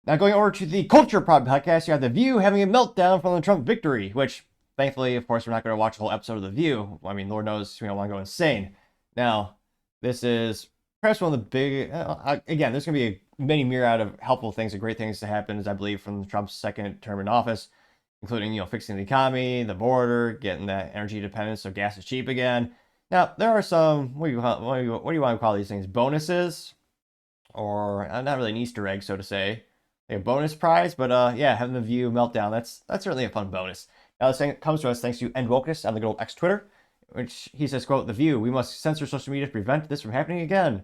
Now going over to the Culture Pod podcast, you have The View having a meltdown from the Trump victory, which thankfully, of course, we're not going to watch the whole episode of The View. I mean, Lord knows we don't want to go insane. Now, this is perhaps one of the big, again, there's going to be many myriad of helpful things and great things to happen, as I believe, from Trump's second term in office, including, fixing the economy, the border, getting that energy independence so gas is cheap again. Now, there are some, what do you want to call these things? Bonuses? Or not really an Easter egg, so to say, a bonus prize, but yeah, having The View meltdown, that's certainly a fun bonus. Now this thing comes to us thanks to Wokeness on the good old X Twitter, which he says, quote, "The View, we must censor social media to prevent this from happening again."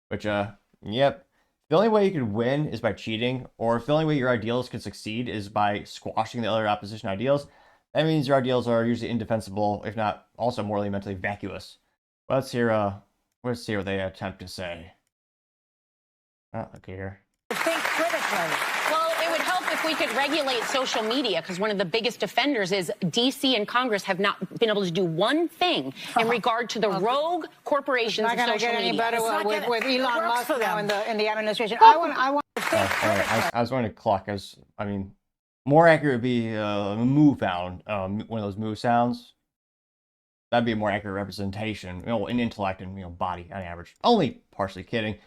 Which, yep. The only way you can win is by cheating, or if the only way your ideals can succeed is by squashing the other opposition ideals, that means your ideals are usually indefensible, if not also morally and mentally vacuous. But let's hear what they attempt to say. Okay, here. Think critically. Well, it would help if we could regulate social media, because one of the biggest offenders is D.C. and Congress have not been able to do one thing in regard to the rogue corporations of social media. It's not going to get any better with Elon Musk now in the administration. I want to think I was going to cluck, as I mean, more accurate would be moo found, one of those moo sounds. That'd be a more accurate representation, in intellect and body on average. Only partially kidding.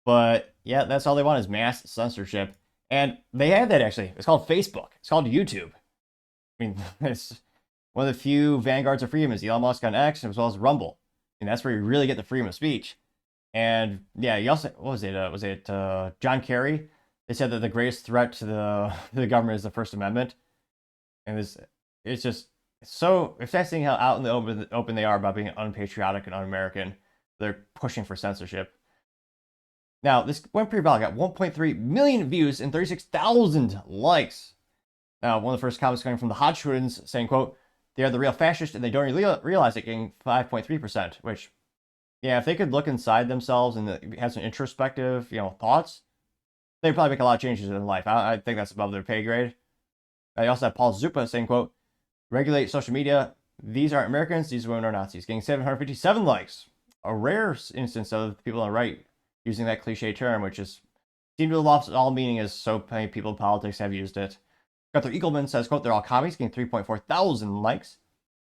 But yeah, that's all they want is mass censorship. And they have that actually. It's called Facebook. It's called YouTube. I mean, it's one of the few vanguards of freedom is Elon Musk on X as well as Rumble. And that's where you really get the freedom of speech. And yeah, you also, what was it? Was it John Kerry? They said that the greatest threat to the government is the First Amendment. And it's just so fascinating how out in the open they are about being unpatriotic and un-American. They're pushing for censorship. Now, this went pretty well. I got 1.3 million views and 36,000 likes. Now, one of the first comments coming from the Hodgkins saying, quote, "They are the real fascists and they don't realize it," getting 5.3%, which, yeah, if they could look inside themselves and have some introspective, thoughts, they'd probably make a lot of changes in life. I think that's above their pay grade. I also have Paul Zupa saying, quote, "Regulate social media. These aren't Americans. These women are Nazis," getting 757 likes. A rare instance of people on the right using that cliche term, which is seemed to have lost all meaning as so many people in politics have used it. Gunther Eagleman says, quote, "They're all commies," getting 3.4 thousand likes.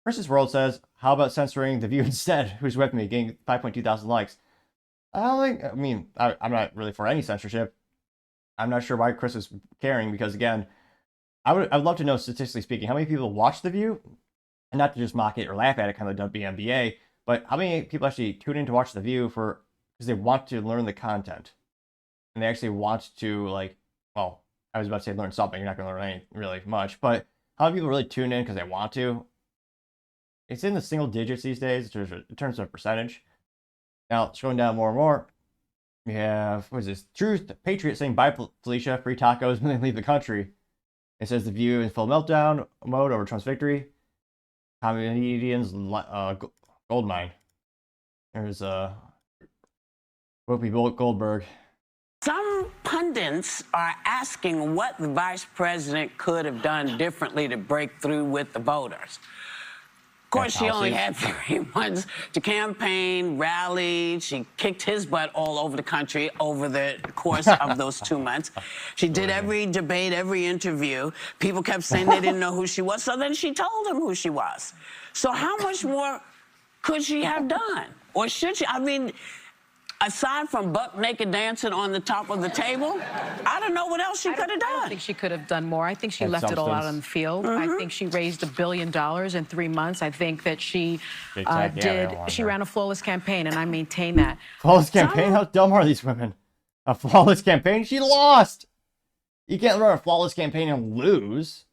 Versus World says, "How about censoring The View instead?" Who's with me, getting 5.2 thousand likes. I'm not really for any censorship. I'm not sure why Chris is caring, because again, I'd love to know, statistically speaking, how many people watch The View, and not to just mock it or laugh at it, kind of like WNBA, but how many people actually tune in to watch The View because they want to learn the content, and they actually want to, I was about to say learn something. You're not going to learn really much, but how many people really tune in because they want to? It's in the single digits these days in terms of percentage. Now, scrolling down more and more, we have, what is this? Truth Patriot saying, "Bye, Felicia, free tacos when they leave the country." It says The View in full meltdown mode over Trump's victory. Comedians gold mine. There's Whoopi Goldberg. Some pundits are asking what the vice president could have done differently to break through with the voters. Of course, she only had 3 months to campaign, rally. She kicked his butt all over the country over the course of those 2 months. She did every debate, every interview. People kept saying they didn't know who she was, so then she told them who she was. So how much more could she have done? Or should she? I mean, aside from buck naked dancing on the top of the table, I don't know what else she could have done. I don't think she could have done more. I think she left it all out on the field. I think she raised $1 billion in 3 months. I think that she she ran a flawless campaign, and I maintain that. Flawless campaign? How dumb are these women? A flawless campaign? She lost! You can't run a flawless campaign and lose.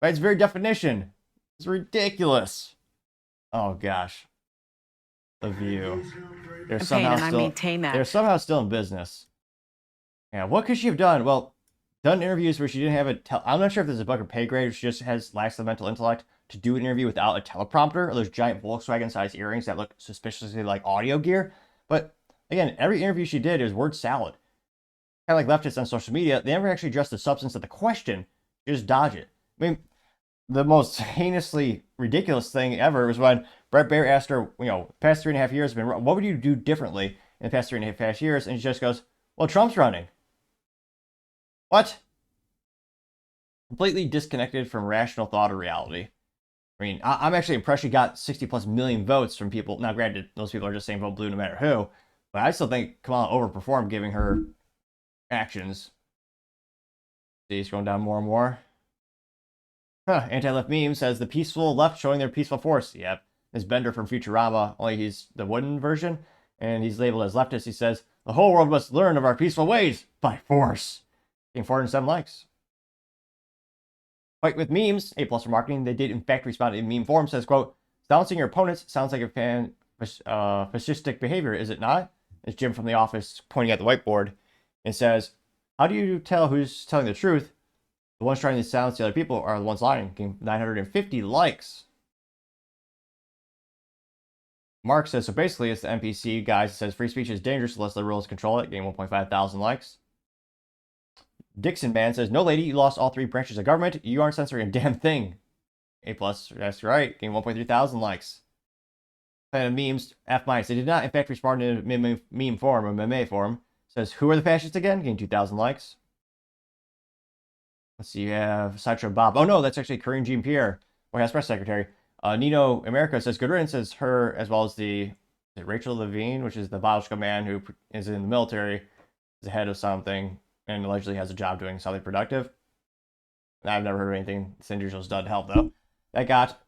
By its very definition. It's ridiculous. Oh, gosh. The View. They're somehow still in business. Yeah, what could she have done? Well, done interviews where she didn't have I'm not sure if there's a bug or pay grade, or she just lacks the mental intellect to do an interview without a teleprompter, or those giant Volkswagen-sized earrings that look suspiciously like audio gear. But again, every interview she did is word salad. Kind of like leftists on social media, they never actually address the substance of the question. You just dodge it. I mean, the most heinously ridiculous thing ever was when Brett Baer asked her, past 3.5 years have been, what would you do differently in the past 3.5 years? And she just goes, "Well, Trump's running." What? completely disconnected from rational thought or reality. I mean, I'm actually impressed she got 60+ million votes from people. Now, granted, those people are just saying vote blue no matter who, but I still think Kamala overperformed giving her actions. See, scrolling down more and more. Anti-left meme says the peaceful left showing their peaceful force. Yep. It's Bender from Futurama, only he's the wooden version, and he's labeled as leftist. He says, the whole world must learn of our peaceful ways by force. Getting 407 likes. Fight with memes, A+ for marketing. They did in fact respond in meme form. Says, quote, silencing your opponents sounds like a fascistic behavior, is it not? It's Jim from The Office pointing at the whiteboard. It says, how do you tell who's telling the truth? The ones trying to silence the other people are the ones lying. Getting 950 likes. Mark says, so basically it's the NPC guys that says free speech is dangerous unless liberals control it. Getting 1.5 thousand likes. Dixon Man says, no lady, you lost all 3 branches of government. You aren't censoring a damn thing. A+, that's right. Getting 1.3 thousand likes. Fan of memes, F-. They did not in fact respond in a meme form or meme form. Says, who are the fascists again? Getting 2,000 likes. Let's see, you have Sideshow Bob. Oh no, that's actually Karine Jean-Pierre, White House Press Secretary. Nino America says good riddance, says her, as well as the Rachel Levine, which is the biological man who is in the military, is the head of something, and allegedly has a job doing something productive. I've never heard of anything Cinder's done to help, though. That got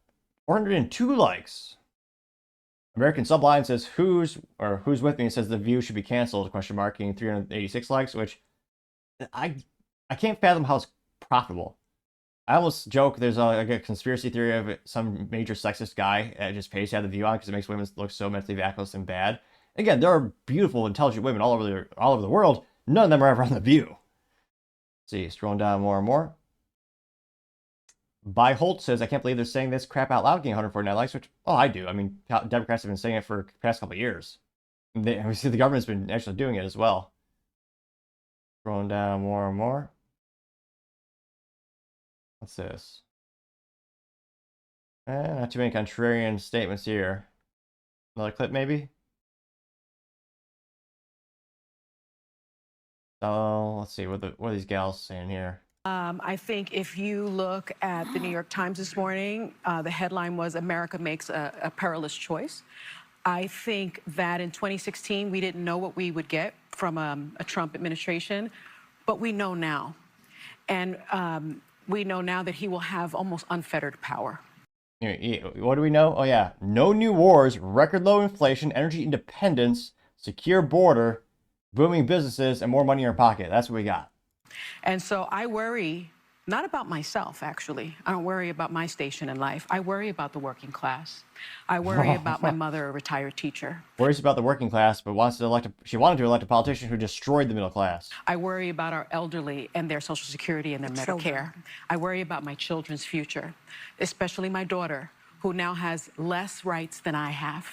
402 likes. American Subline says, who's with me? It says the View should be canceled, question mark, getting 386 likes, which I can't fathom how it's profitable. I almost joke there's a conspiracy theory of it, some major sexist guy that just pays to have the View on because it makes women look so mentally vacuous and bad. Again, there are beautiful, intelligent women all over the world. None of them are ever on the View. Let's see, scrolling down more and more. By Holt says, I can't believe they're saying this crap out loud, getting 149 likes, which, oh, I do. I mean, Democrats have been saying it for the past couple of years. We see the government's been actually doing it as well. Scrolling down more and more. What's this? Not too many contrarian statements here. Another clip, maybe? So, let's see. What are these gals saying here? I think if you look at the New York Times this morning, the headline was America makes a perilous choice. I think that in 2016, we didn't know what we would get from a Trump administration, but we know now. And we know now that he will have almost unfettered power. What do we know? Oh, yeah. No new wars, record low inflation, energy independence, secure border, booming businesses, and more money in our pocket. That's what we got. And so I worry, not about myself, actually. I don't worry about my station in life. I worry about the working class. I worry about my mother, a retired teacher. Worries about the working class, but she wanted to elect a politician who destroyed the middle class. I worry about our elderly and their Social Security and their Medicare. I worry about my children's future, especially my daughter, who now has less rights than I have.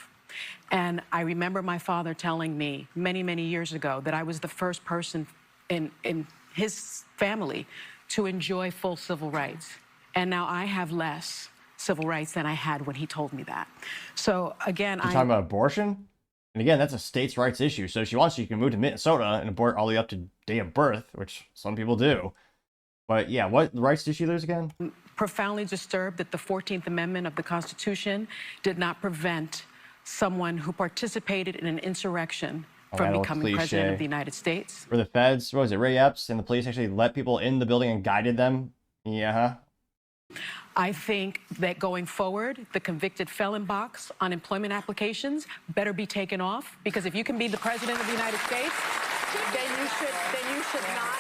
And I remember my father telling me many, many years ago that I was the first person in his family to enjoy full civil rights. And now I have less civil rights than I had when he told me that. So again, You're talking about abortion? And again, that's a states' rights issue. So if she wants, she can move to Minnesota and abort all the way up to day of birth, which some people do. But yeah, what rights did she lose again? Profoundly disturbed that the 14th Amendment of the Constitution did not prevent someone who participated in an insurrection from becoming president of the United States. Were the feds, what was it, Ray Epps and the police actually let people in the building and guided them? Yeah. I think that going forward, the convicted felon box on employment applications better be taken off, because if you can be the president of the United States, then you should not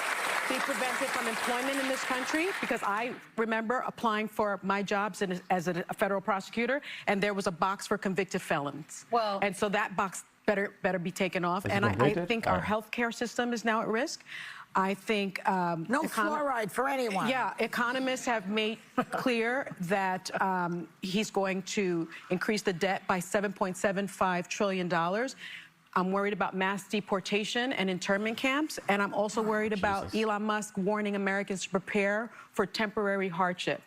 be prevented from employment in this country. Because I remember applying for my jobs as a federal prosecutor, and there was a box for convicted felons. Well, and so that box better be taken off. And I think our healthcare system is now at risk. I think no fluoride for anyone. Yeah, economists have made clear that he's going to increase the debt by $7.75 trillion. I'm worried about mass deportation and internment camps, and I'm also worried about Elon Musk warning Americans to prepare for temporary hardship.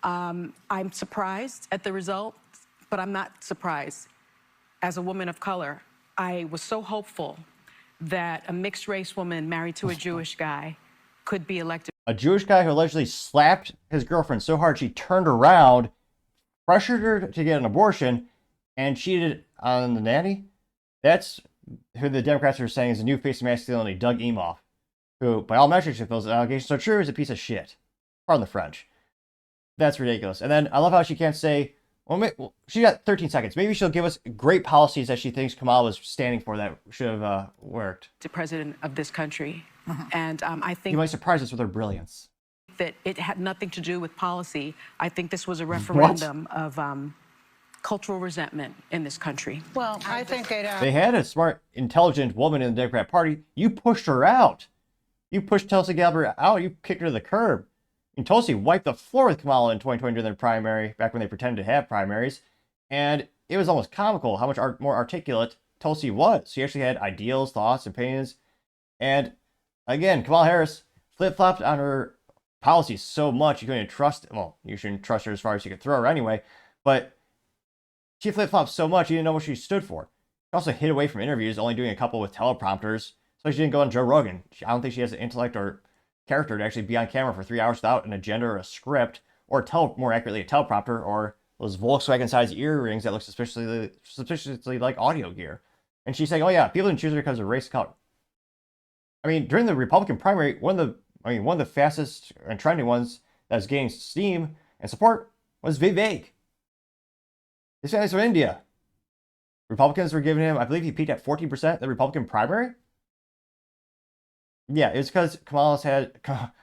I'm surprised at the results, but I'm not surprised. As a woman of color, I was so hopeful that a mixed-race woman married to a Jewish guy could be elected a Jewish guy who allegedly slapped his girlfriend so hard she turned around, pressured her to get an abortion, and cheated on the nanny. That's who the Democrats are saying is the new face of masculinity, Doug Emhoff, who, by all metrics, if those allegations are true, is a piece of shit. Pardon the French. That's ridiculous. And then I love how she can't say, well, she got 13 seconds. Maybe she'll give us great policies that she thinks Kamala was standing for that should have worked. The president of this country. And I think you might surprise us with her brilliance. That it had nothing to do with policy. I think this was a referendum of cultural resentment in this country. Well, I think they had a smart, intelligent woman in the Democrat Party. You pushed her out. You pushed Tulsi Gabbard out. You kicked her to the curb. And Tulsi wiped the floor with Kamala in 2020 during their primary, back when they pretended to have primaries. And it was almost comical how much more articulate Tulsi was. She actually had ideals, thoughts, opinions. And again, Kamala Harris flip-flopped on her policies so much you couldn't trust, well, you shouldn't trust her as far as you could throw her anyway, but she flip-flopped so much you didn't know what she stood for. She also hid away from interviews, only doing a couple with teleprompters, so she didn't go on Joe Rogan. I don't think she has the intellect or character to actually be on camera for 3 hours without an agenda or a script, or more accurately, a teleprompter, or those Volkswagen-sized earrings that look suspiciously like audio gear. And she's saying, oh yeah, people didn't choose her because of race color. I mean, during the Republican primary, one of the fastest and trending ones that was gaining steam and support was Vivek. His family's from India. Republicans were giving him, I believe he peaked at 14% in the Republican primary. Yeah, it was because Kamala's had,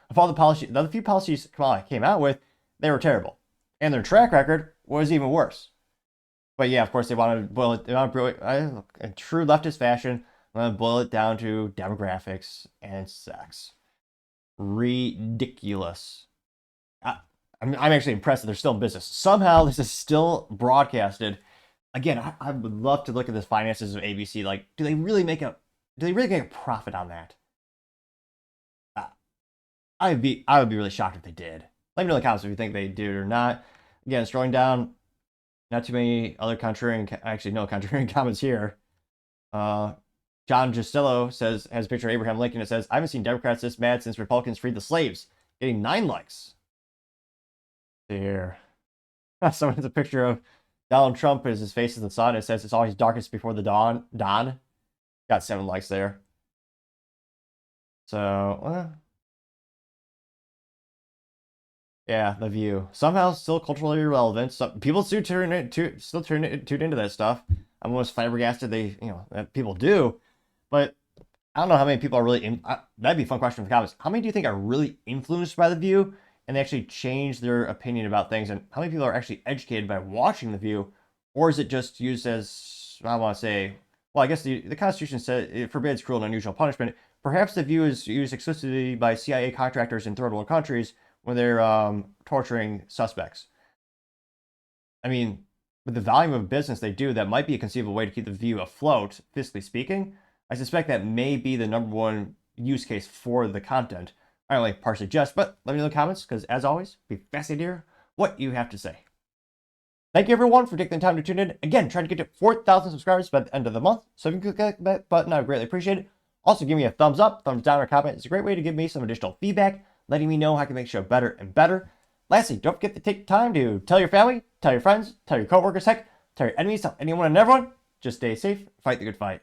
of all the policies, the other few policies Kamala came out with, they were terrible. And their track record was even worse. But yeah, of course, they want to boil it, in true leftist fashion, I'm going to boil it down to demographics and sex. Ridiculous. I'm actually impressed that they're still in business. Somehow this is still broadcasted. Again, I would love to look at the finances of ABC. Like, do they really make a profit on that? I would be really shocked if they did. Let me know in the comments if you think they did or not. Again, scrolling down, not too many other no contrarian comments here. John Justillo has a picture of Abraham Lincoln. It says, I haven't seen Democrats this mad since Republicans freed the slaves. Getting 9 likes. There. Someone has a picture of Donald Trump as his face in the sun. It says it's always darkest before the dawn. Got 7 likes there. So, yeah, The View. Somehow still culturally relevant. Some people still tune into that stuff. I'm almost flabbergasted that people do. But I don't know how many people are really that'd be a fun question in the comments. How many do you think are really influenced by The View and they actually change their opinion about things? And how many people are actually educated by watching The View? Or is it just used as, I want to say, well, I guess the Constitution says it forbids cruel and unusual punishment. Perhaps The View is used exclusively by CIA contractors in third world countries when they're torturing suspects. I mean, with the volume of business they do, that might be a conceivable way to keep The View afloat, fiscally speaking. I suspect that may be the #1 use case for the content. I only partially jest, but let me know in the comments, because as always, be fascinated to hear what you have to say. Thank you everyone for taking the time to tune in. Again, trying to get to 4,000 subscribers by the end of the month. So if you can click that button, I would greatly appreciate it. Also, give me a thumbs up, thumbs down, or comment. It's a great way to give me some additional feedback, letting me know how I can make the show better and better. Lastly, don't forget to take time to tell your family, tell your friends, tell your coworkers, heck, tell your enemies, tell anyone and everyone. Just stay safe, fight the good fight.